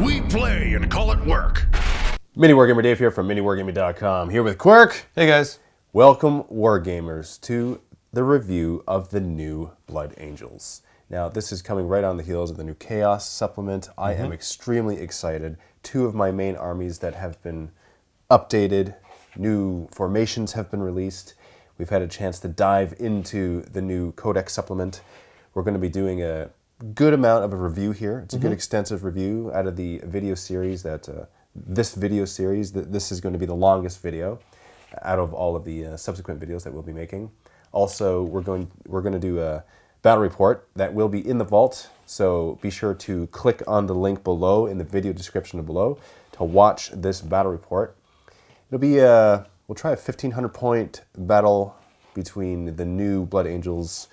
We play and call it work. MiniWarGamer Dave here from MiniWarGaming.com. Here with Quirk. Hey guys. Welcome, Wargamers, to the review of the new Blood Angels. Now, this is coming right on the heels of the new Chaos supplement. I am extremely excited. Two of my main armies that have been updated, new formations have been released. We've had a chance to dive into the new Codex supplement. We're going to be doing a good amount of a review here. It's a good extensive review out of the video series that this video series. This is going to be the longest video out of all of the subsequent videos that we'll be making. Also, we're going to do a battle report that will be in the vault. So be sure to click on the link below in the video description below to watch this battle report. It'll be we'll try a 1,500 point battle between the new Blood Angels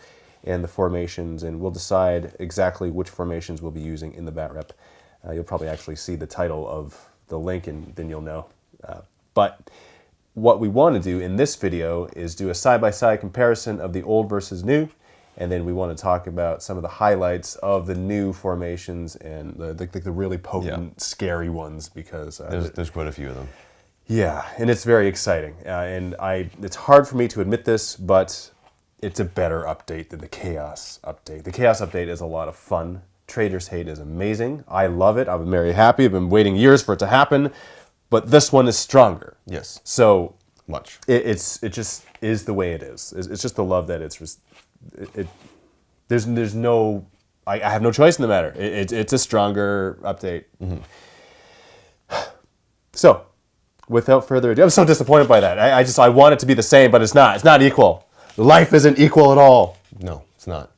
and the formations, and we'll decide exactly which formations we'll be using in the bat rep. You'll probably actually see the title of the link, and then you'll know. But what we want to do in this video is do a side-by-side comparison of the old versus new, and then we want to talk about some of the highlights of the new formations and the really potent, scary ones, because There's quite a few of them. yeah, and it's very exciting. And it's hard for me to admit this, but it's a better update than the Chaos update. The Chaos update is a lot of fun. Trader's Hate is amazing. I love it. I've been very happy. I've been waiting years for it to happen. But this one is stronger. Yes. So Much. it just is the way it is. It's just the love that there's no, I have no choice in the matter. It's a stronger update. So, without further ado, I'm so disappointed by that. I want it to be the same, but it's not. It's not equal. Life isn't equal at all. No, it's not.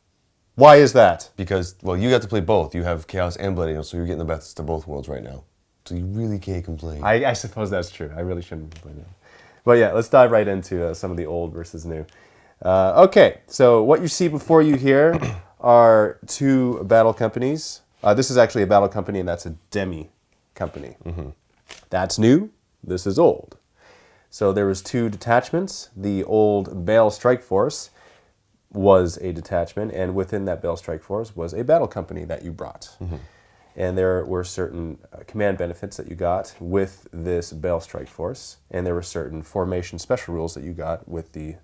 Why is that? Because, well, you got to play both. You have Chaos and Blood Angels, so you're getting the best of both worlds right now. So you really can't complain. I suppose that's true. I really shouldn't complain. But yeah, let's dive right into some of the old versus new. Okay, so what you see before you here are two battle companies. This is actually a battle company, and that's a demi-company. That's new. This is old. So there was two detachments. The old Baal Strike Force was a detachment, and within that Baal Strike Force was a battle company that you brought. And there were certain command benefits that you got with this Baal Strike Force, and there were certain formation special rules that you got with the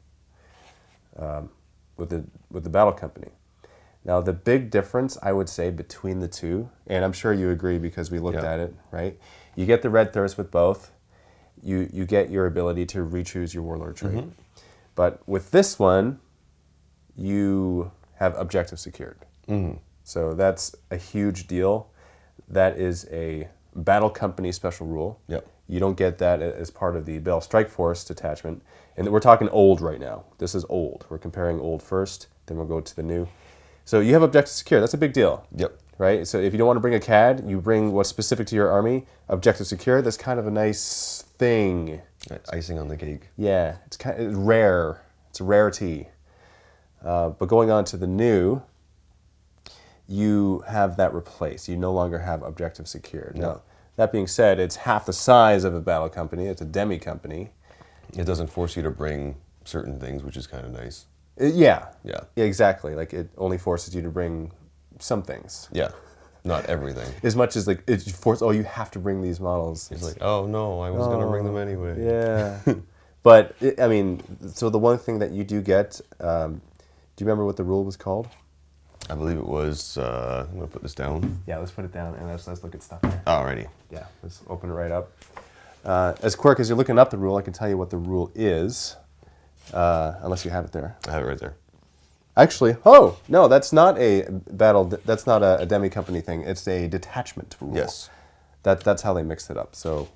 battle company. Now, the big difference, I would say, between the two, and I'm sure you agree because we looked at it, right? You get the red thirst with both. You get your ability to re-choose your warlord trait. But with this one, you have objective secured. So that's a huge deal. That is a battle company special rule. You don't get that as part of the Baal Strike Force detachment. And we're talking old right now. This is old. We're comparing old first, then we'll go to the new. So you have objective secure. That's a big deal. Right? So if you don't want to bring a CAD, you bring what's specific to your army. Objective secure, that's kind of a nice thing. Icing on the cake. Yeah, it's rare. It's a rarity. But going on to the new, you have that replaced. You no longer have objective secured. Now, that being said, it's half the size of a battle company. It's a demi-company. It doesn't force you to bring certain things, which is kind of nice. Yeah, exactly. Like, it only forces you to bring some things. Not everything. As much as, like, it's forced, you have to bring these models. It's like, oh no, I was going to bring them anyway. Yeah. But, I mean, so the one thing that you do get, do you remember what the rule was called? I believe it was, I'm going to put this down. Yeah, let's put it down and let's look at stuff there. Alrighty. Yeah, let's open it right up. As Quirk, as you're looking up the rule, I can tell you what the rule is, unless you have it there. I have it right there. Actually, no, that's not a battle, that's not a demi-company thing. It's a detachment rule. Yes. That's how they mixed it up. So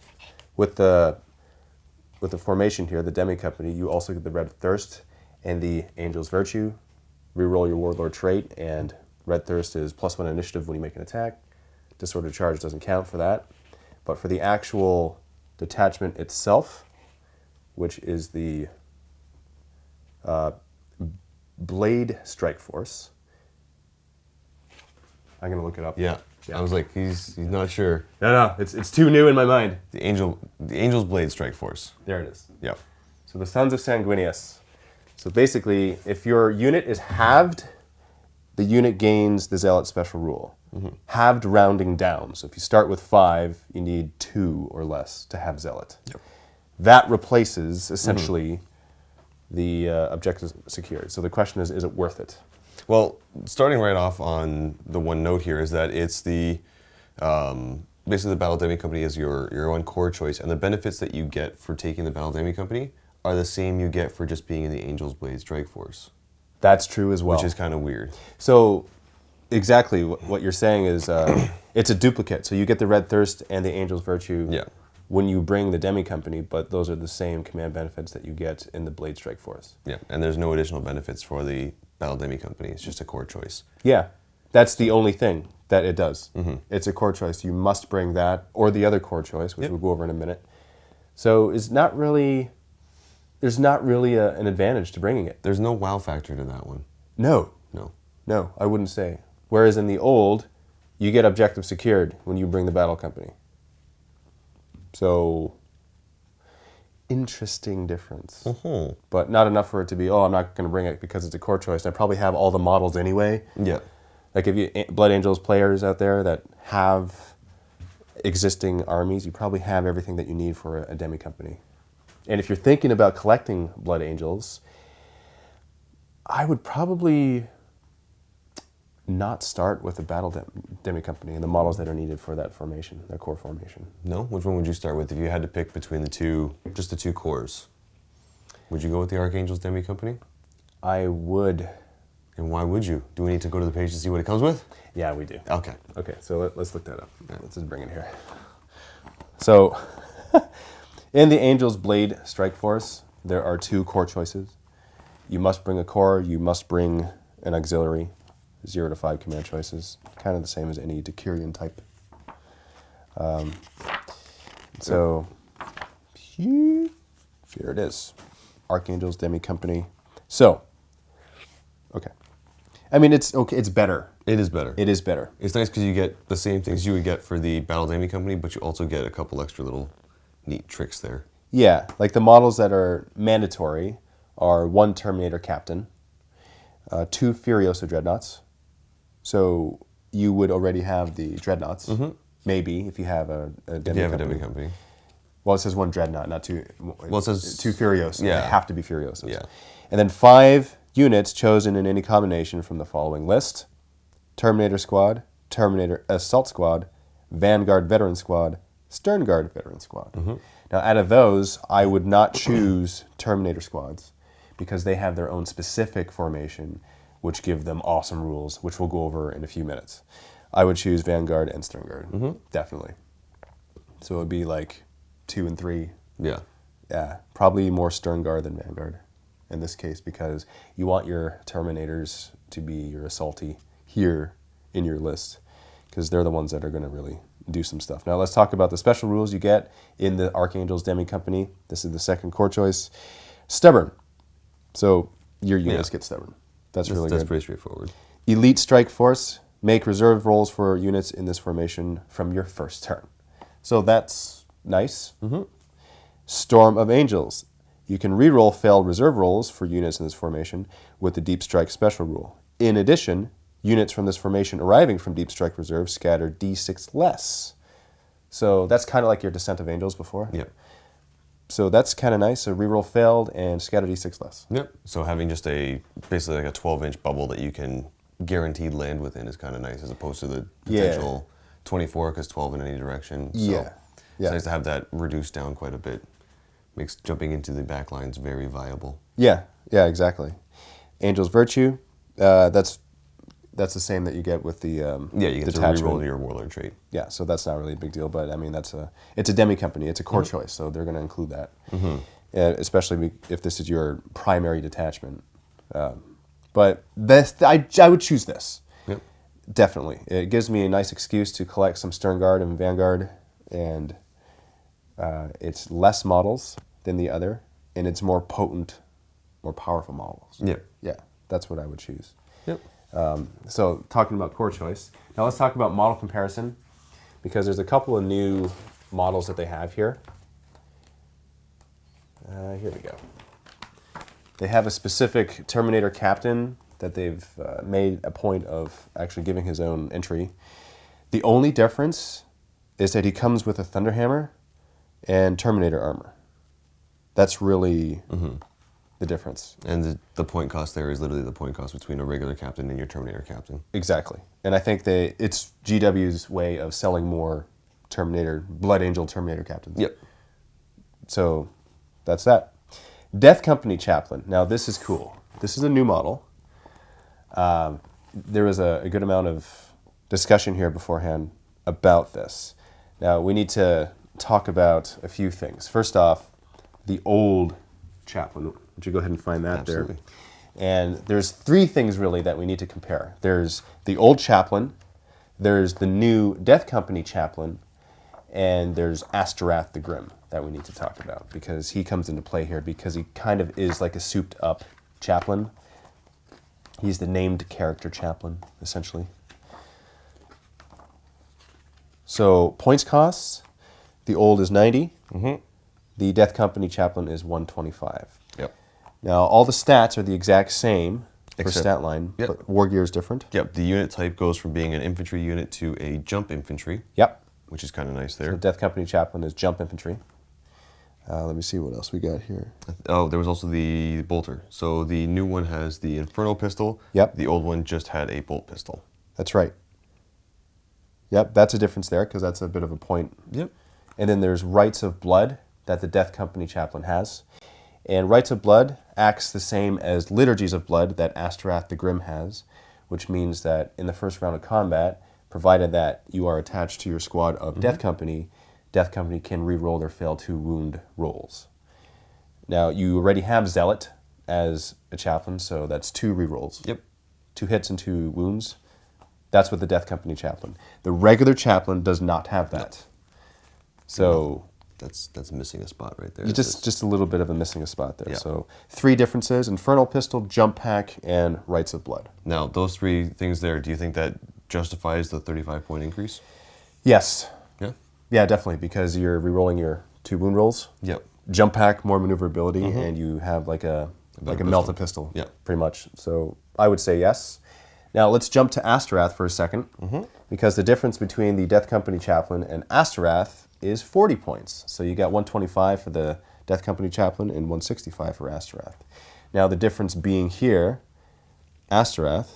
with the formation here, the demi-company, you also get the red thirst and the Angel's Virtue. Reroll your warlord trait, and red thirst is +1 initiative when you make an attack. Disorder charge doesn't count for that. But for the actual detachment itself, which is the Blade Strike Force, I'm gonna look it up. Yeah. I was like, he's not sure. No, it's too new in my mind. The Angel's Blade Strike Force. There it is. Yep. So the Sons of Sanguinius. So basically, if your unit is halved, the unit gains the Zealot special rule. halved rounding down. So if you start with 5, you need 2 or less to have Zealot. Yep. That replaces, essentially, the objective secured. So the question is it worth it? Well, starting right off on the one note here is that it's the basically the Battle Demi-Company is your one core choice, and the benefits that you get for taking the Battle Demi-Company are the same you get for just being in the Angel's Blade Strike Force. That's true as well. Which is kind of weird. So exactly what you're saying is it's a duplicate. So you get the Red Thirst and the Angel's Virtue when you bring the Demi-Company, but those are the same command benefits that you get in the Blade Strike Force. Yeah, and there's no additional benefits for the Battle Demi-Company. It's just a core choice. Yeah, that's the only thing that it does. It's a core choice. You must bring that or the other core choice, which we'll go over in a minute. So there's not really an advantage to bringing it. There's no wow factor to that one. No, I wouldn't say. Whereas in the old, you get objective secured when you bring the Battle Company. So, interesting difference. But not enough for it to be, I'm not going to bring it because it's a core choice. I probably have all the models anyway. Yeah. Like if you Blood Angels players out there that have existing armies, you probably have everything that you need for a Demi-Company. And if you're thinking about collecting Blood Angels, I would probably not start with the Battle Demi-Company and the models that are needed for that formation, that core formation. No? Which one would you start with if you had to pick between the two, just the two cores? Would you go with the Archangels Demi-Company? I would. And why would you? Do we need to go to the page to see what it comes with? Yeah, we do. Okay. Okay, so let's look that up. Let's just bring it here. So, in the Angel's Blade Strike Force, there are 2 core choices. You must bring a core, you must bring an auxiliary, 0 to 5 command choices, kind of the same as any Decurion type. So, here it is. Archangels Demi-Company. So, okay. I mean, it's okay. It's better. It is better. It is better. It's nice because you get the same things you would get for the Battle Demi-Company, but you also get a couple extra little neat tricks there. Yeah, like the models that are mandatory are 1 Terminator Captain, 2 Furiosa Dreadnoughts. So you would already have the Dreadnoughts, maybe, if you have a Demi-Company. If you have a Demi-Company. Well, it says 1 Dreadnought, not 2. Well, it says 2 Furiosa. Yeah. They have to be Furiosas. Yeah. And then 5 units chosen in any combination from the following list: Terminator Squad, Terminator Assault Squad, Vanguard Veteran Squad, Stern Guard Veteran Squad. Now, out of those, I would not choose Terminator Squads because they have their own specific formation, which give them awesome rules, which we'll go over in a few minutes. I would choose Vanguard and Stern Guard, definitely. So it would be like 2 and 3. Yeah. Yeah, probably more Stern Guard than Vanguard in this case, because you want your Terminators to be your assaulty here in your list, because they're the ones that are going to really do some stuff. Now let's talk about the special rules you get in the Archangels Demi-Company. This is the second core choice. Stubborn. So your units get stubborn. That's really good. That's pretty straightforward. Elite Strike Force. Make reserve rolls for units in this formation from your first turn. So that's nice. Storm of Angels. You can reroll failed reserve rolls for units in this formation with the Deep Strike special rule. In addition, units from this formation arriving from Deep Strike Reserve scatter D6 less. So that's kind of like your Descent of Angels before. Yep. So that's kind of nice. So reroll failed and scatter D6 less. Yep. So having just basically like a 12-inch bubble that you can guaranteed land within is kind of nice, as opposed to the potential 24, because 12 in any direction. So it's nice to have that reduced down quite a bit. Makes jumping into the back lines very viable. Yeah, exactly. Angel's Virtue, that's the same that you get with the you get detachment. to reroll your Warlord trait. Yeah, so that's not really a big deal, but I mean it's a Demi-Company, it's a core choice, so they're going to include that, especially if this is your primary detachment. But I would choose this. Yep. Definitely, it gives me a nice excuse to collect some Stern Guard and Vanguard, and it's less models than the other, and it's more potent, more powerful models. Yep. Yeah, that's what I would choose. Yep. So talking about core choice, now let's talk about model comparison, because there's a couple of new models that they have here. Here we go. They have a specific Terminator Captain that they've made a point of actually giving his own entry. The only difference is that he comes with a Thunderhammer and Terminator armor. That's really the difference. And the point cost there is literally the point cost between a regular captain and your Terminator captain. Exactly. And I think it's GW's way of selling more Blood Angel Terminator captains. Yep. So that's that. Death Company Chaplain. Now this is cool. This is a new model. There was a good amount of discussion here beforehand about this. Now we need to talk about a few things. First off, the old Chaplain. Would you go ahead and find that Absolutely. there? And there's three things really that we need to compare. There's the old Chaplain, there's the new Death Company Chaplain, and there's Asterath the Grim that we need to talk about because he comes into play here because he kind of is like a souped up chaplain. He's the named character chaplain, essentially. So points costs, the old is 90. The Death Company Chaplain is 125. Yep. Now all the stats are the exact same for Except- stat line, yep. but war gear is different. Yep. The unit type goes from being an infantry unit to a jump infantry. Yep. Which is kind of nice there. The Death Company Chaplain is jump infantry. Let me see what else we got here. Oh, there was also the bolter. So the new one has the Inferno pistol. Yep. The old one just had a bolt pistol. That's right. Yep, that's a difference there because that's a bit of a point. Yep. And then there's Rites of Blood that the Death Company Chaplain has. And Rites of Blood acts the same as Liturgies of Blood that Asterath the Grim has, which means that in the first round of combat, provided that you are attached to your squad of Death Company can re-roll their fail 2 wound rolls. Now, you already have Zealot as a chaplain, so that's 2 re-rolls. Yep. 2 hits and 2 wounds. That's with the Death Company Chaplain. The regular chaplain does not have that. So that's missing a spot right there. you just a little bit of a missing a spot there. Yeah. So 3 differences: Infernal Pistol, Jump Pack, and Rites of Blood. Now, those 3 things there, do you think that justifies the 35-point increase? Yes. Yeah? Yeah, definitely, because you're re-rolling your 2 wound rolls. Yep. Jump Pack, more maneuverability, and you have like a melted pistol, Yeah. pretty much. So I would say yes. Now let's jump to Asterath for a second, because the difference between the Death Company Chaplain and Asterath is 40 points. So you got 125 for the Death Company Chaplain and 165 for Asterath. Now the difference being here, Asterath,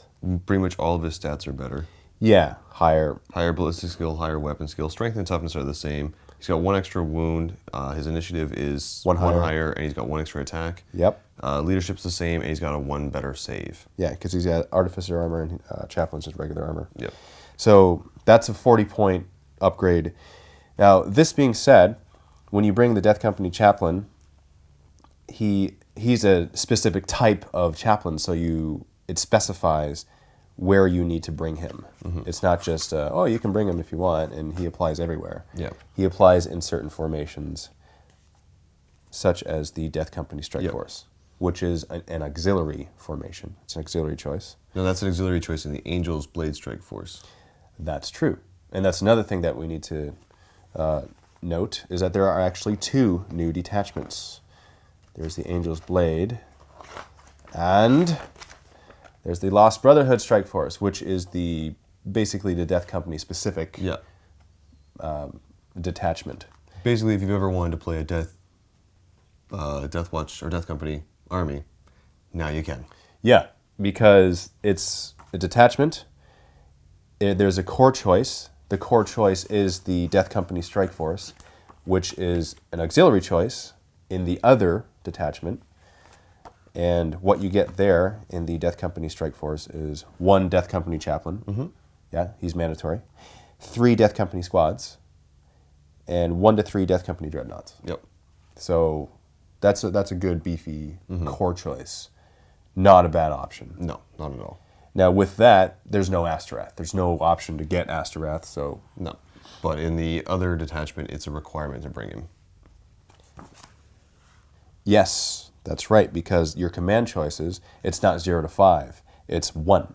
Pretty much all of his stats are better. yeah, higher. Higher ballistic skill, higher weapon skill. Strength and toughness are the same. He's got 1 extra wound. His initiative is One higher. 1 higher, and he's got 1 extra attack. Yep. Leadership's the same, and he's got a 1 better save. Yeah, because he's got Artificer armor and Chaplain's just regular armor. Yep. So that's a 40-point upgrade. Now, this being said, when you bring the Death Company Chaplain, he's a specific type of chaplain, so it specifies where you need to bring him. It's not just, you can bring him if you want, and he applies everywhere. Yeah. He applies in certain formations, such as the Death Company Strike Yep. Force, which is an auxiliary formation. It's an auxiliary choice. Now, that's an auxiliary choice in the Angels Blade Strike Force. That's true. And that's another thing that we need to note, is that there are actually 2 new detachments. There's the Angel's Blade, and there's the Lost Brotherhood Strike Force, which is basically the Death Company specific Yeah. detachment. Basically, if you've ever wanted to play a Death Watch or Death Company army, now you can. Yeah, because it's a detachment. There's a core choice. The core choice is the Death Company Strike Force, which is an auxiliary choice in the other detachment. And what you get there in the Death Company Strike Force is 1 Death Company Chaplain. Yeah, he's mandatory. 3 Death Company Squads, and 1 to 3 Death Company Dreadnoughts. Yep. So that's a good beefy core choice. Not a bad option. No, not at all. Now with that, there's no Asterath. There's no option to get Asterath, so No. But in the other detachment, it's a requirement to bring him. yes, that's right, because your command choices, it's not 0 to 5, it's 1.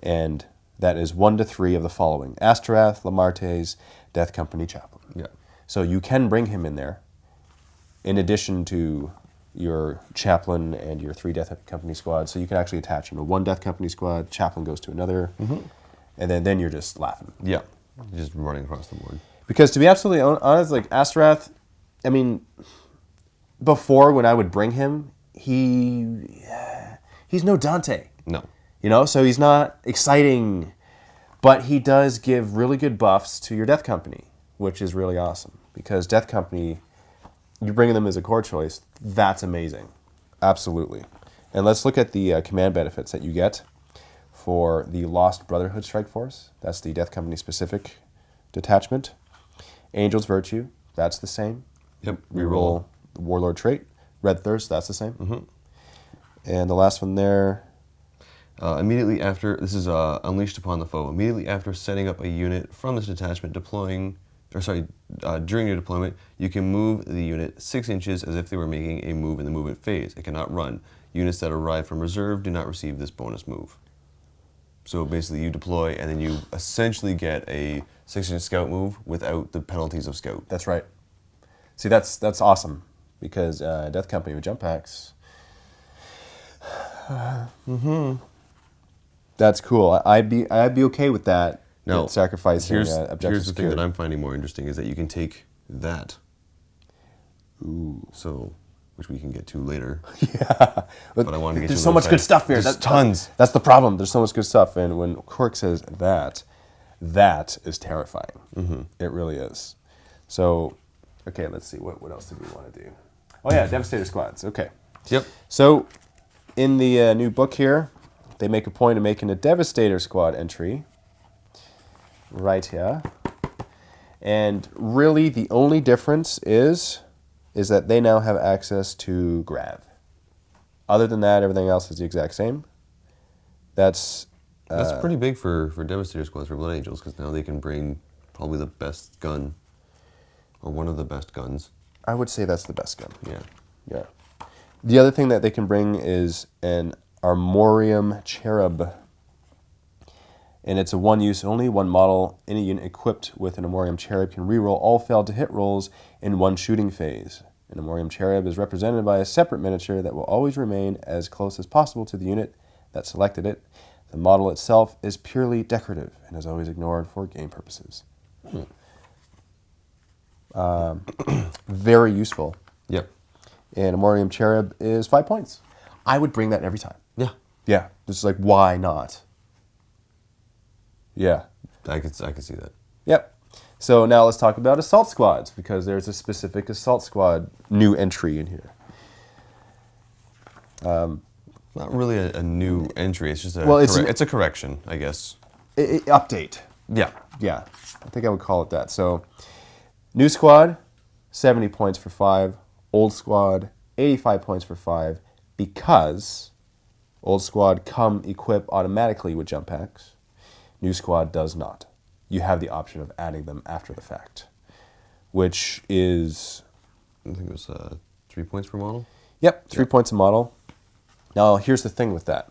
And that is 1 to 3 of the following: Asterath, Lamarte's, Death Company Chaplain. Yeah. So you can bring him in there, in addition to your Chaplain and your 3 Death Company squads. So you can actually attach them to one Death Company squad, Chaplain goes to another, and then you're just laughing. Yeah, just running across the board. Because to be absolutely honest, like Astorath, I mean, before when I would bring him, he's no Dante. No. You know, so he's not exciting, but he does give really good buffs to your Death Company, which is really awesome. Because Death Company, you're bringing them as a core choice, that's amazing. Absolutely. And let's look at the command benefits that you get for the Lost Brotherhood Strike Force. That's the Death Company specific detachment. Angel's Virtue, that's the same. Yep. Reroll the Warlord trait. Red Thirst, that's the same. And the last one there. Immediately after, this is Unleashed Upon the Foe. Immediately after setting up a unit from this detachment, during your deployment, you can move the unit 6 inches as if they were making a move in the movement phase. It cannot run. Units that arrive from reserve do not receive this bonus move. So basically you deploy and then you essentially get a 6-inch scout move without the penalties of scout. That's right. See, that's awesome because Death Company with jump packs. That's cool. I'd be okay with that. Now, sacrificing here's objective the thing that I'm finding more interesting is that you can take that. Ooh. So, which we can get to later. Yeah. But I wanted to get There's to so much good stuff here. There's tons. That's the problem. There's so much good stuff. And when Cork says that is terrifying. It really is. So, okay, let's see. What else did we want to do? Oh, yeah, Devastator squads. Okay. Yep. So, in the new book here, they make a point of making a Devastator squad entry right here. And really, the only difference is that they now have access to Grav. Other than that, everything else is the exact same. That's pretty big for Devastator squads for Blood Angels because now they can bring probably the best gun or one of the best guns. I would say that's the best gun. Yeah. Yeah. The other thing that they can bring is an Armorium Cherub. And it's a one-use only, one model. Any unit equipped with an Armorium Cherub can reroll all failed to hit rolls in one shooting phase. An Armorium Cherub is represented by a separate miniature that will always remain as close as possible to the unit that selected it. The model itself is purely decorative and is always ignored for game purposes. Very useful. Yep. And Armorium Cherub is 5 points. I would bring that every time. Yeah. Yeah. Just like, why not? Yeah. I could see that. Yep. So now let's talk about assault squads because there's a specific assault squad new entry in here. Not really a new entry. It's just it's a correction, I guess. Update. Yeah. Yeah. I think I would call it that. So new squad, 70 points for 5. Old squad, 85 points for 5 because old squad come equipped automatically with jump packs. New squad does not. You have the option of adding them after the fact, which is... I think it was 3 points per model? Yep, 3 points a model. Now, here's the thing with that.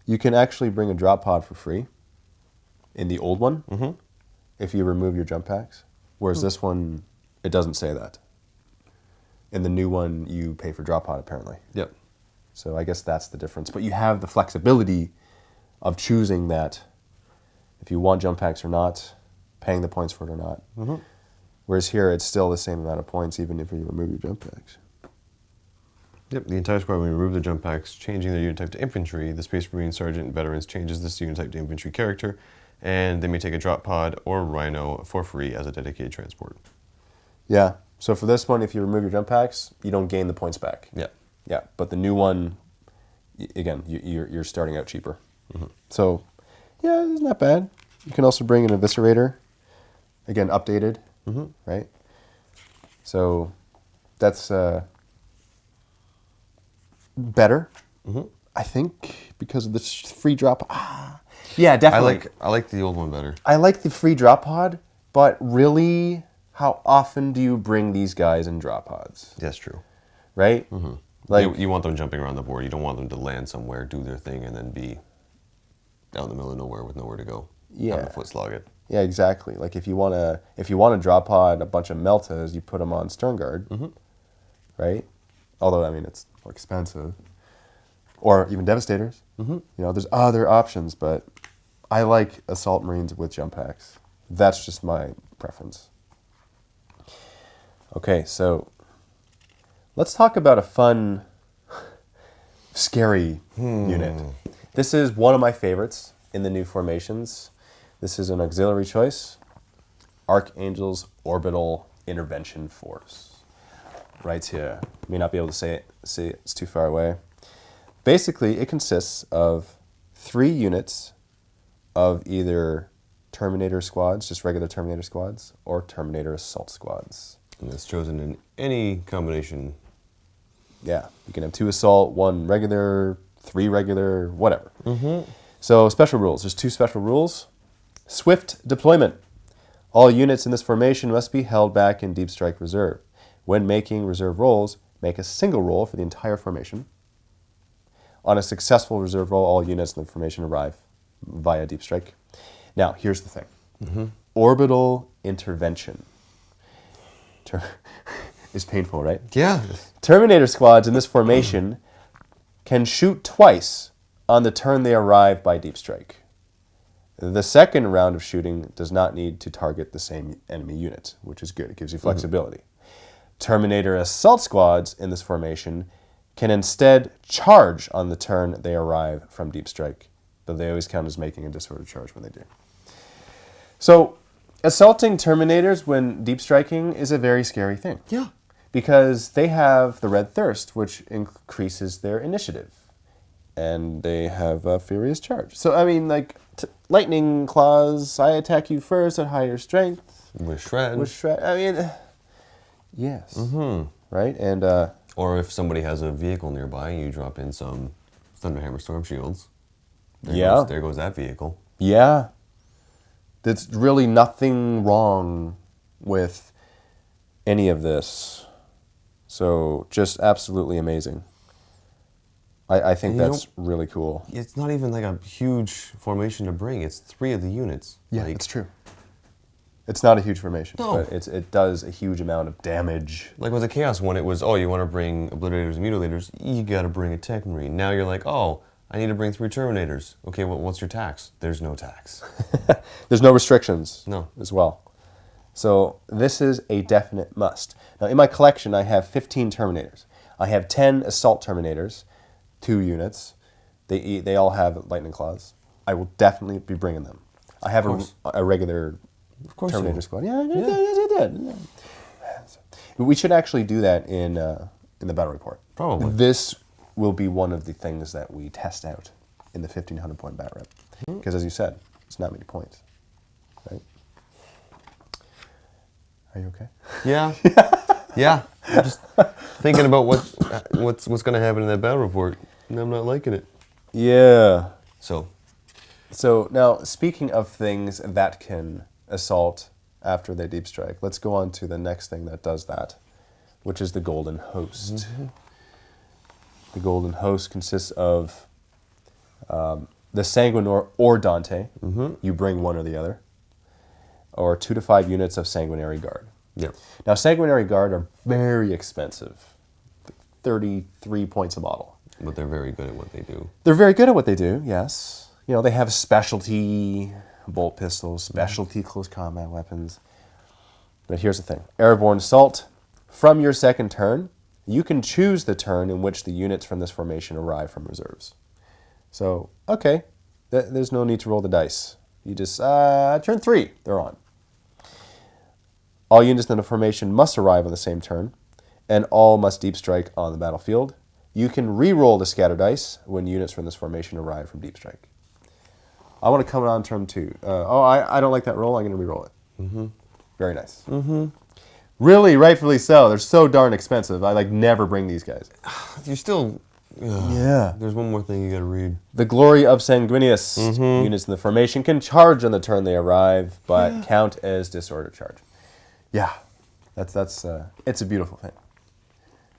You can actually bring a drop pod for free in the old one if you remove your jump packs, whereas this one, it doesn't say that. In the new one, you pay for drop pod, apparently. Yep. So I guess that's the difference. But you have the flexibility of choosing that if you want jump packs or not, paying the points for it or not. Whereas here, it's still the same amount of points even if you remove your jump packs. Yep, the entire squad, when you remove the jump packs, changing their unit type to infantry, the Space Marine Sergeant Veterans changes this unit type to infantry character, and they may take a drop pod or Rhino for free as a dedicated transport. Yeah, so for this one, if you remove your jump packs, you don't gain the points back. Yeah. Yeah, but the new one, again, you're starting out cheaper. So, yeah, it's not bad. You can also bring an Eviscerator, again, updated, right? So that's better, I think, because of the free drop. Yeah, definitely. I like the old one better. I like the free drop pod, but really, how often do you bring these guys in drop pods? That's true. Right? Like You want them jumping around the board. You don't want them to land somewhere, do their thing, and then be out in the middle of nowhere with nowhere to go. having to foot slog it. Yeah, exactly. Like if you want to draw pod a bunch of Meltas, you put them on Stern Guard, right? Although I mean it's more expensive, or even Devastators. You know, there's other options, but I like Assault Marines with jump packs. That's just my preference. Okay, so let's talk about a fun, scary unit. This is one of my favorites in the new formations. This is an auxiliary choice, Archangels Orbital Intervention Force. Right here. You may not be able to say it. See, it's too far away. Basically, it consists of 3 units of either Terminator squads, just regular Terminator squads, or Terminator assault squads. And it's chosen in any combination. Yeah, you can have 2 assault, 1 regular, 3 regular, whatever. So special rules. There's 2 special rules. Swift deployment. All units in this formation must be held back in Deep Strike Reserve. When making reserve rolls, make a single roll for the entire formation. On a successful reserve roll, all units in the formation arrive via Deep Strike. Now, here's the thing. Orbital intervention. It's painful, right? Yeah. Terminator squads in this formation can shoot twice on the turn they arrive by Deep Strike. The second round of shooting does not need to target the same enemy unit, which is good. It gives you flexibility. Terminator assault squads in this formation can instead charge on the turn they arrive from Deep Strike, but they always count as making a disorder charge when they do. So, assaulting Terminators when deep striking is a very scary thing. Yeah. Because they have the Red Thirst, which increases their initiative. And they have a Furious Charge. So, I mean, like, Lightning Claws, I attack you first at higher strength. With Shred. I mean, yes. Right? And, or if somebody has a vehicle nearby, you drop in some Thunderhammer Storm Shields. There goes that vehicle. Yeah. There's really nothing wrong with any of this. So, just absolutely amazing. I think that's really cool. It's not even like a huge formation to bring. It's 3 of the units. Yeah, it's true. It's not a huge formation, No. but it does a huge amount of damage. Like with the Chaos one, it was, oh, you want to bring Obliterators and Mutilators, you got to bring a Tech Marine. Now you're like, oh, I need to bring 3 Terminators. Okay, well, what's your tax? There's no tax. There's no restrictions No. as well. So this is a definite must. Now, in my collection, I have 15 Terminators. I have 10 Assault Terminators, 2 units. They all have Lightning Claws. I will definitely be bringing them. I have a regular Terminator squad. Yeah, you did. We should actually do that in the battle report. Probably. This will be one of the things that we test out in the 1,500 point bat rep. Because as you said, it's not many points, right? Are you okay? Yeah. Yeah. I'm just thinking about what's going to happen in that battle report, and I'm not liking it. Yeah. So now, speaking of things that can assault after they deep strike, let's go on to the next thing that does that, which is the Golden Host. The Golden Host consists of the Sanguinor or Dante. You bring one or the other. Or 2 to 5 units of Sanguinary Guard. yeah. Now, Sanguinary Guard are very expensive. 33 points a model. But they're very good at what they do. They're very good at what they do, yes. You know, they have specialty bolt pistols, specialty close combat weapons. But here's the thing. Airborne Assault. From your second turn, you can choose the turn in which the units from this formation arrive from reserves. So, okay, there's no need to roll the dice. You just, turn 3, they're on. All units in the formation must arrive on the same turn, and all must deep strike on the battlefield. You can re-roll the scatter dice when units from this formation arrive from deep strike. I want to come on turn 2. I don't like that roll, I'm going to re-roll it. Very nice. Really, rightfully so. They're so darn expensive. I never bring these guys. You're still... Yeah. There's one more thing you got to read. The Glory of Sanguinius. Units in the formation can charge on the turn they arrive, but count as disorder charge. Yeah. That's it's a beautiful thing.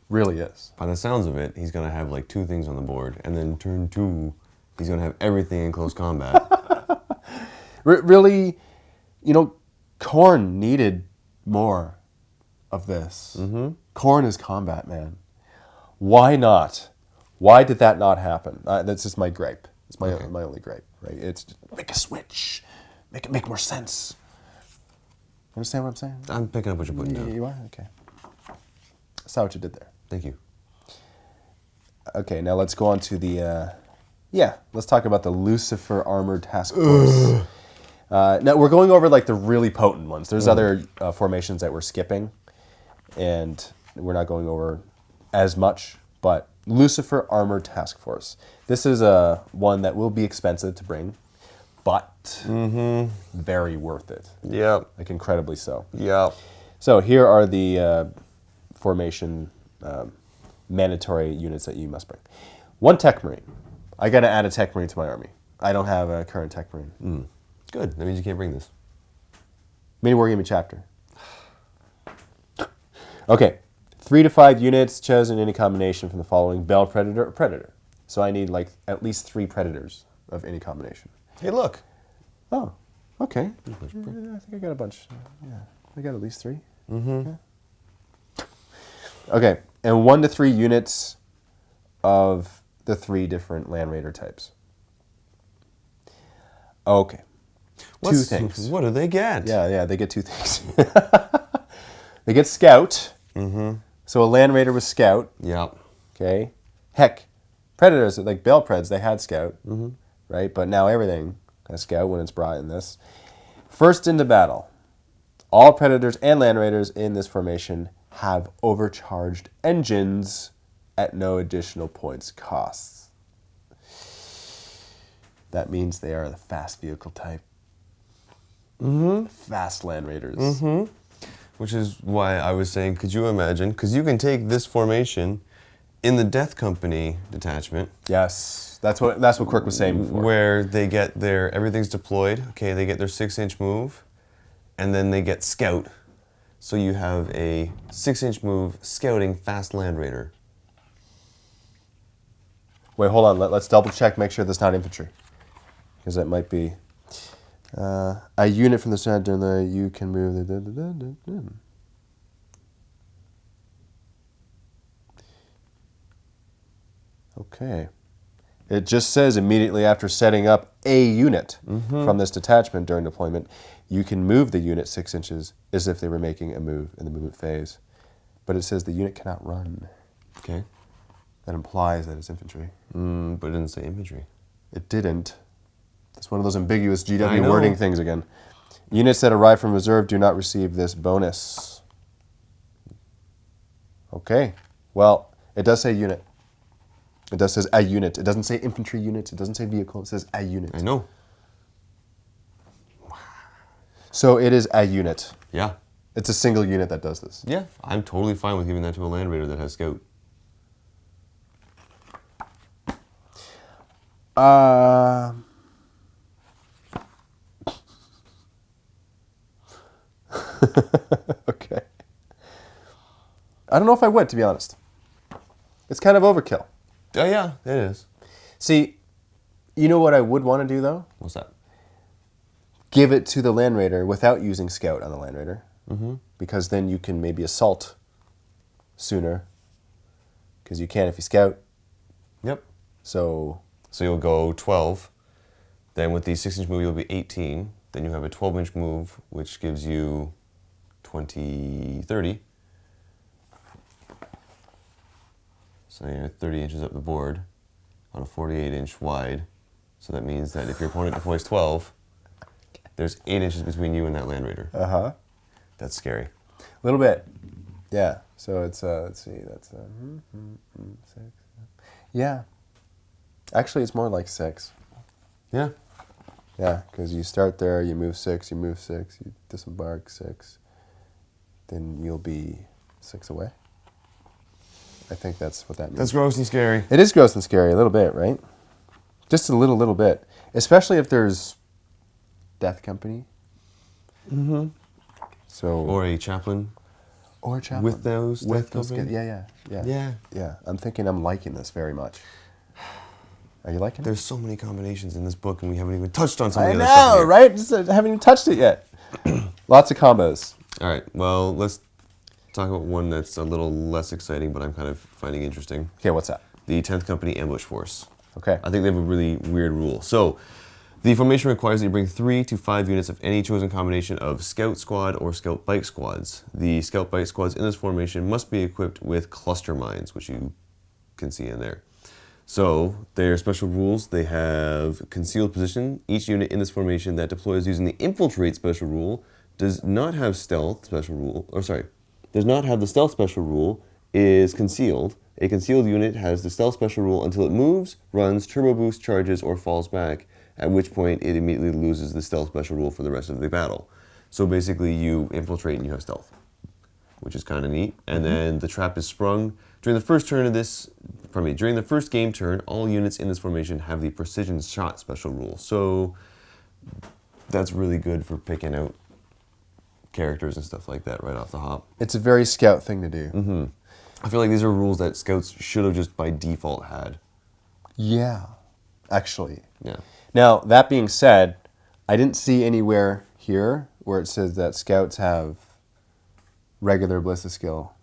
Really is. By the sounds of it, he's going to have 2 things on the board, and then turn 2, he's going to have everything in close combat. Really, Korn needed more of this. Korn is combat, man. Why not? Why did that not happen? That's just my gripe. It's my only gripe, right? It's just, make a switch. Make it make more sense. Understand what I'm saying? I'm picking up what you're putting down. You are? Okay. I saw what you did there. Thank you. Okay, now let's go on to the... let's talk about the Lucifer Armored Task Force. Now, we're going over like the really potent ones. There's other formations that we're skipping, and we're not going over as much, but Lucifer Armored Task Force. This is one that will be expensive to bring, but very worth it. Yep. Like incredibly so. Yep. So here are the formation mandatory units that you must bring. 1 Tech Marine. I got to add a Tech Marine to my army. I don't have a current Tech Marine. Good. That means you can't bring this. MiniWarGaming chapter. Okay. 3 to 5 units chosen in a combination from the following: Bell, Predator, or Predator. So I need like at least 3 Predators of any combination. Hey, look. Oh, okay. I think I got a bunch. Yeah, I got at least 3. Yeah. Okay, and 1 to 3 units of the 3 different Land Raider types. Okay. 2 things. What do they get? Yeah, they get 2 things. They get Scout. So a Land Raider with Scout. Yep. Okay. Heck, Predators, like Bell Preds, they had Scout. Right? But now everything has Scout when it's brought in this. First into battle. All Predators and Land Raiders in this formation have overcharged engines at no additional points costs. That means they are the fast vehicle type. Fast Land Raiders. Which is why I was saying, could you imagine? Because you can take this formation in the Death Company detachment. Yes, that's what Quirk was saying before. Where they get everything's deployed. Okay, they get their 6-inch move, and then they get Scout. So you have a 6-inch move scouting fast Land Raider. Wait, hold on. Let's double check, make sure that's not infantry. Because that might be... a unit from the center, you can move the... Okay. It just says immediately after setting up a unit from this detachment during deployment, you can move the unit 6 inches as if they were making a move in the movement phase. But it says the unit cannot run. Okay. That implies that it's infantry. But it didn't say infantry. It didn't. It's one of those ambiguous GW wording things again. Units that arrive from reserve do not receive this bonus. Okay. Well, it does say unit. It does says a unit. It doesn't say infantry unit. It doesn't say vehicle. It says a unit. I know. So it is a unit. Yeah. It's a single unit that does this. Yeah. I'm totally fine with giving that to a Land Raider that has Scout. Okay. I don't know if I would, to be honest. It's kind of overkill. Oh, yeah, it is. See, you know what I would want to do, though? What's that? Give it to the Land Raider without using Scout on the Land Raider. Because then you can maybe assault sooner. Because you can if you Scout. Yep. So you'll go 12. Then with the 6-inch move, you'll be 18. Then you have a 12-inch move, which gives you 30. So you're 30 inches up the board on a 48-inch wide. So that means that if your opponent deploys 12, there's 8 inches between you and that Land Raider. That's scary. a little bit. Yeah. So it's, let's see, that's 6. Yeah. Actually, it's more like 6. Yeah. Yeah, because you start there, you move 6, you disembark 6, then you'll be 6 away. I think that's what that means. That's gross and scary. It is gross and scary, a little bit, right? Just a little bit. Especially if there's Death Company. So Or a Chaplain. Or a Chaplain. With those Death those Company? Yeah. I'm thinking I'm liking this very much. Are you liking it? There's so many combinations in this book, and we haven't even touched on some of I the other stuff know, here. right? Just, I haven't even touched it yet. Lots of combos. All right, well, let's talk about one that's a little less exciting, but I'm kind of finding interesting. Okay, what's that? The 10th Company Ambush Force. Okay. I think they have a really weird rule. So, the formation requires that you bring 3 to 5 units of any chosen combination of Scout Squad or Scout Bike Squads. The Scout Bike Squads in this formation must be equipped with cluster mines, which you can see in there. So, their special rules, they have concealed position. Each unit in this formation that deploys using the infiltrate special rule does not have stealth special rule, does not have the stealth special rule, is concealed. A concealed unit has the stealth special rule until it moves, runs, turbo boost, charges, or falls back, at which point it immediately loses the stealth special rule for the rest of the battle. So basically you infiltrate and you have stealth, which is kind of neat. And then the trap is sprung. During the first game turn, all units in this formation have the precision shot special rule. So that's really good for picking out characters and stuff like that right off the hop. It's a very Scout thing to do. I feel like these are rules that Scouts should have just by default had. Yeah, actually. Yeah. Now, that being said, I didn't see anywhere here where it says that Scouts have regular ballistic skill,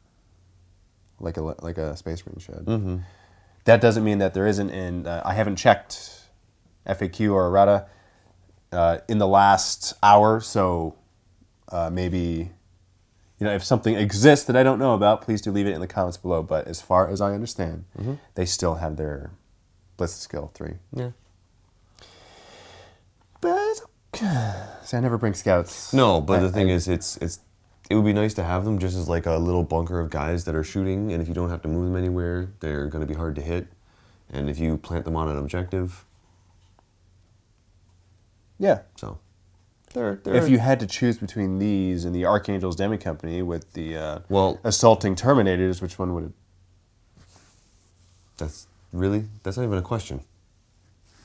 like a Space Marine should. That doesn't mean that there isn't in... I haven't checked FAQ or errata in the last hour, so maybe... You know, if something exists that I don't know about, please do leave it in the comments below. But as far as I understand, they still have their ballistic skill 3. Yeah. But see, I never bring Scouts. No, but the thing is, it would be nice to have them just as like a little bunker of guys that are shooting, and if you don't have to move them anywhere, they're going to be hard to hit. And if you plant them on an objective, Yeah. so If you had to choose between these and the Archangels demi-company with the well, assaulting Terminators, which one would it? that's not even a question.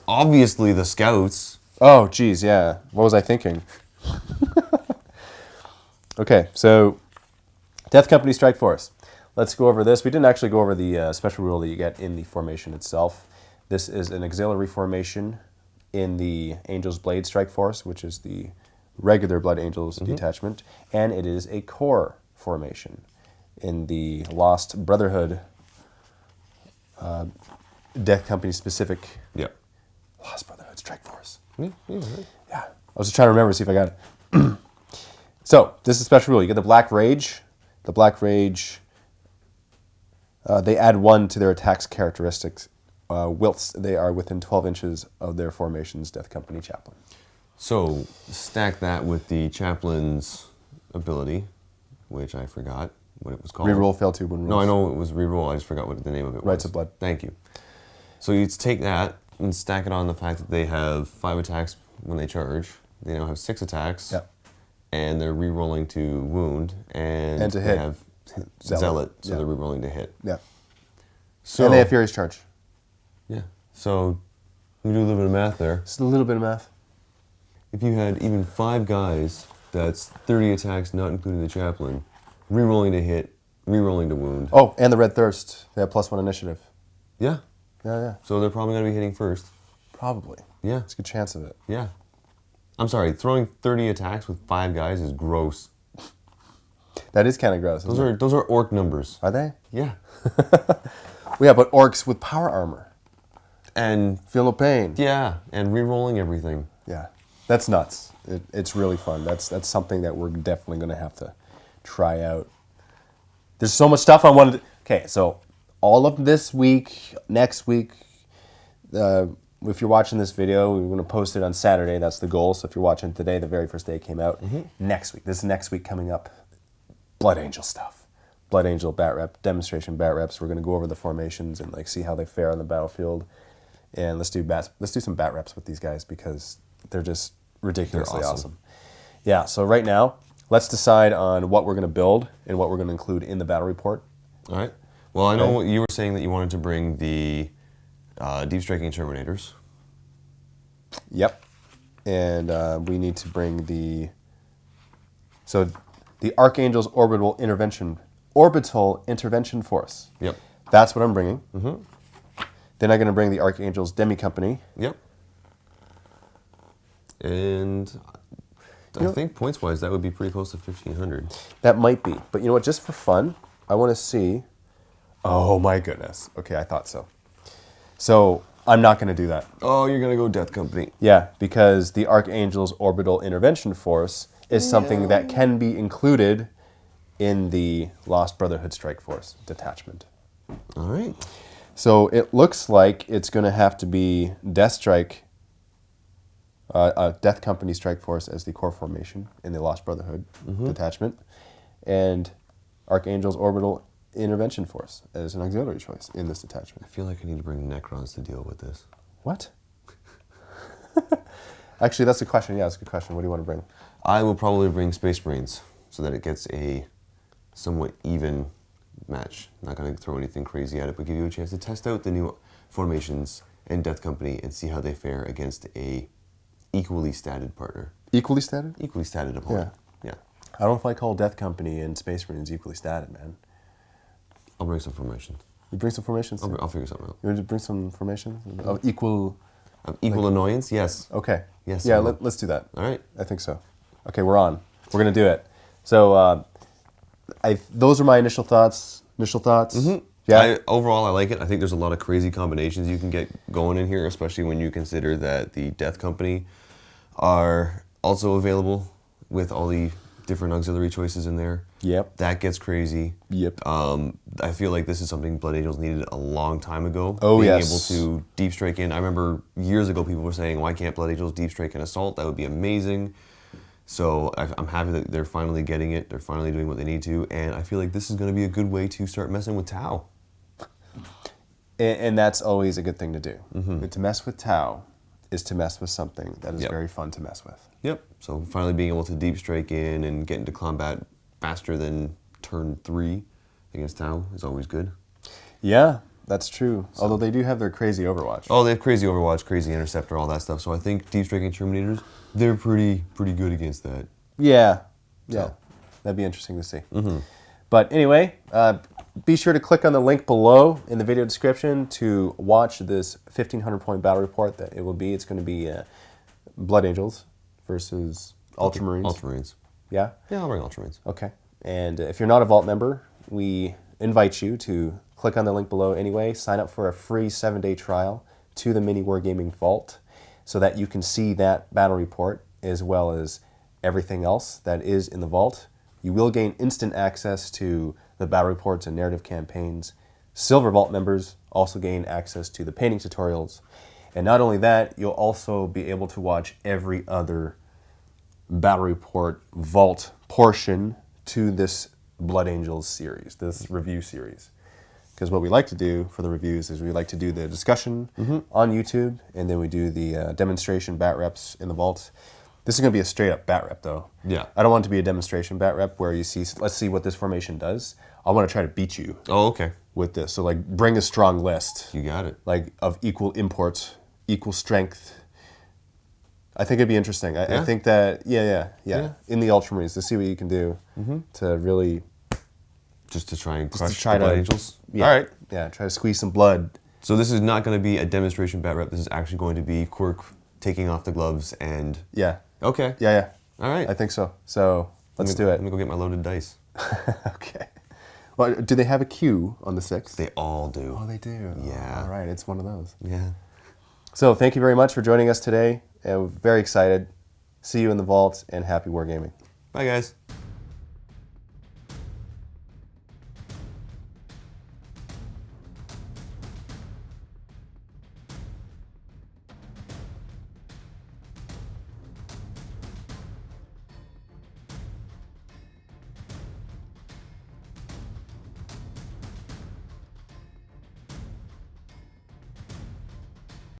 Obviously, the Scouts. Oh, geez, yeah. What was I thinking? Okay, so Death Company Strike Force. Let's go over this. We didn't actually go over the special rule that you get in the formation itself. This is an auxiliary formation in the Angels Blade Strike Force, which is the regular Blood Angels detachment, and it is a core formation in the Lost Brotherhood Death Company specific Lost Brotherhood Strike Force. Yeah. Yeah, I was just trying to remember, see if I got it. So, this is a special rule. You get the Black Rage. The Black Rage, they add 1 to their attack's characteristics whilst they are within 12 inches of their formation's Death Company Chaplain. So, stack that with the Chaplain's ability, which I forgot what it was called. Reroll, fail 2 when rolls. No, I know it was reroll. I just forgot what the name of it was. Rites of Blood. Thank you. So you take that and stack it on the fact that they have 5 attacks when they charge. They now have 6 attacks. Yep. And they're re-rolling to wound. And to they hit. have Zealot, so Yeah. they're re-rolling to hit. Yeah. So, And they have Furious Charge. Yeah. So we do a little bit of math there. Just a little bit of math. If you had even 5 guys, that's 30 attacks, not including the Chaplain, re-rolling to hit, re-rolling to wound. Oh, and the Red Thirst. They have +1 initiative. Yeah. Yeah. So they're probably going to be hitting first. Probably. Yeah. There's a good chance of it. Yeah. I'm sorry, throwing 30 attacks with 5 guys is gross. That is kind of gross. Those are orc numbers. Are they? Yeah. Well, yeah, but orcs with power armor. And Feel no pain. yeah, and re-rolling everything. Yeah. That's nuts. It's really fun. That's something that we're definitely going to have to try out. There's so much stuff I wanted to... Okay, so all of this week, next week, if you're watching this video, we're going to post it on Saturday. That's the goal. So if you're watching today, the very first day it came out. Next week, this is next week coming up, Blood Angel stuff. Blood Angel bat rep, demonstration bat reps. We're going to go over the formations and like see how they fare on the battlefield. And let's do some bat reps with these guys because they're just ridiculously awesome. Yeah, so right now, let's decide on what we're going to build and what we're going to include in the battle report. All right. Well, I know you were saying that you wanted to bring the deep striking Terminators. Yep. And we need to bring the Archangels Orbital Intervention Force. Yep. That's what I'm bringing. Then I'm going to bring the Archangels demi-company. Yep. And I think points-wise, that would be pretty close to 1,500. That might be. But you know what? Just for fun, I want to see... Oh, my goodness. Okay, I thought so. So I'm not going to do that. Oh, you're going to go Death Company. Yeah, because the Archangels Orbital Intervention Force is something that can be included in the Lost Brotherhood Strike Force detachment. All right. So it looks like it's going to have to be Death Company Strike Force as the core formation in the Lost Brotherhood detachment, and Archangels Orbital Intervention Force as an auxiliary choice in this detachment. I feel like I need to bring Necrons to deal with this. What? Actually, that's a question. Yeah, that's a good question. What do you want to bring? I will probably bring Space Marines so that it gets a somewhat even match. Not going to throw anything crazy at it, but give you a chance to test out the new formations and Death Company and see how they fare against a equally statted partner. Equally statted? Equally statted opponent. Yeah. I don't know if I call Death Company and Space Marines equally statted, man. I'll bring some formations. You bring some formations? I'll figure something out. You want to bring some formations of equal... Of equal annoyance? Yes. Okay. Yes. Yeah, let's do that. All right. I think so. Okay, we're on. We're going to do it. So those are my initial thoughts. Yeah. Overall, I like it. I think there's a lot of crazy combinations you can get going in here, especially when you consider that the Death Company are also available with all the different auxiliary choices in there. Yep. That gets crazy. Yep. I feel like this is something Blood Angels needed a long time ago. Oh, Being yes. able to deep strike in. I remember years ago people were saying, why can't Blood Angels deep strike an assault? That would be amazing. So I'm happy that they're finally getting it. They're finally doing what they need to. And I feel like this is going to be a good way to start messing with Tau. And that's always a good thing to do. But to mess with Tau is to mess with something that is very fun to mess with. Yep. So finally being able to deep strike in and get into combat faster than turn 3 against Tau is always good. Yeah, that's true. So. Although they do have their crazy Overwatch. Oh, they have crazy Overwatch, crazy Interceptor, all that stuff. So I think deep striking Terminators, they're pretty good against that. Yeah. So. That'd be interesting to see. But anyway, be sure to click on the link below in the video description to watch this 1,500 point battle report that it will be. It's going to be Blood Angels versus Ultramarines. Ultramarines. Yeah? Yeah, I'll bring Ultramarines. Okay. And if you're not a Vault member, we invite you to click on the link below anyway. Sign up for a free 7-day trial to the MiniWarGaming Vault so that you can see that battle report as well as everything else that is in the Vault. You will gain instant access to the battle reports and narrative campaigns. Silver Vault members also gain access to the painting tutorials. And not only that, you'll also be able to watch every other battle report Vault portion to this Blood Angels series, this review series. Because what we like to do for the reviews is we like to do the discussion on YouTube, and then we do the demonstration bat reps in the Vault. This is going to be a straight up bat rep though. Yeah. I don't want it to be a demonstration bat rep where you see, let's see what this formation does. I want to try to beat you Oh, okay. with this. So like bring a strong list. You got it. Like of equal import, equal strength. I think it'd be interesting. I think that, yeah. In the Ultramarines, to see what you can do to really... Just to try and crush the try Blood to- Angels? Yeah, All right. Yeah, try to squeeze some blood. So this is not going to be a demonstration bat rep. This is actually going to be Quirk taking off the gloves and... Yeah. Okay. Yeah. All right. I think so. So let's do Let it. me go get my loaded dice. Okay. Well, do they have a Q on the 6th? They all do. Oh, they do. Yeah. All right, it's one of those. Yeah. So thank you very much for joining us today. And we're very excited. See you in the Vault, and happy wargaming. Bye, guys.